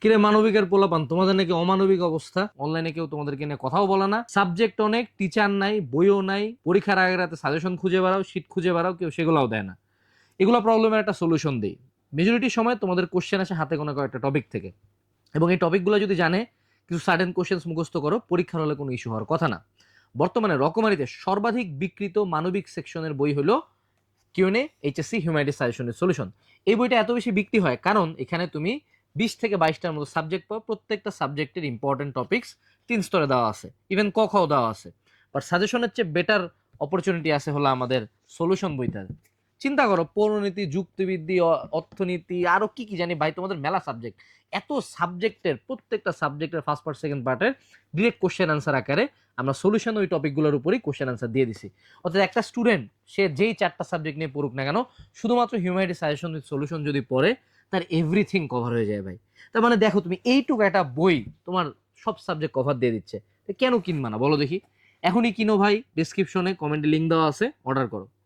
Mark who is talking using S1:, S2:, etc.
S1: কিরে মানবিকের পোলাপান, তোমাদের নাকি অমানবিক অবস্থা, অনলাইনে কেউ তোমাদেরকে নিয়ে কথাও বলে না, সাবজেক্ট অনেক, টিচার নাই, বইও নাই, পরীক্ষার আগে রাতে সাজেশন খুঁজে বেড়াও, শীট খুঁজে বেড়াও, কেউ সেগুলোও দেয় না। এগুলো প্রবলেমের একটা সলিউশন দেই। মেজরিটি সময় তোমাদের কোশ্চেন আসে হাতে কোনো কয়েকটা টপিক থেকে, এবং এই টপিকগুলো যদি জানে কিছু সার্টেন কোশ্চেন্স মুখস্থ করো, পরীক্ষার হলে কোনো ইস্যু হওয়ার কথা না। বর্তমানে রকমারিতে সর্বাধিক বিক্রিত মানবিক সেকশনের বই হলো কিউএনএ এইচএসসি হিউম্যানিটিস সাজেশনের সলিউশন। এই বইটা এত বেশি বিক্রি হয় কারণ এখানে তুমি 20 থেকে 22টার মতো সাবজেক্ট পাও, প্রত্যেকটা সাবজেক্টের ইম্পর্টেন্ট টপিক্স 3 স্তরে দেওয়া আছে, ইভেন ক খ দেওয়া আছে। বাট সাজেশনের চেয়ে বেটার অপরচুনিটি আছে হলো আমাদের সলিউশন বইটা। চিন্তা করো, পৌরনীতি, যুক্তিবিদ্যা, অর্থনীতি, আরো কি কি জানি ভাই, তোমাদের মেলা সাবজেক্ট। এত সাবজেক্টের প্রত্যেকটা সাবজেক্টের ফার্স্ট পার্ট সেকেন্ড পার্টের ডিরেক্ট কোশ্চেন আনসার আকারে আমরা সলিউশন ওই টপিকগুলোর উপরই কোশ্চেন আনসার দিয়ে দিছি। অর্থাৎ একটা স্টুডেন্ট সে যেই 4টা সাবজেক্ট নিয়ে পড়ুক না কেন, শুধুমাত্র হিউম্যানিটি সাজেশন সলিউশন যদি পড়ে, তার এভরিথিং কভার হয়ে যায় ভাই। তার মানে দেখো তুমি, এইটুকু একটা বই তোমার সব সাবজেক্ট কভার দিয়ে দিচ্ছে, তো কেন কিনবা না বলো দেখি? এখনই কিনো ভাই, ডিসক্রিপশনে কমেন্টে লিঙ্ক দেওয়া আছে, অর্ডার করো।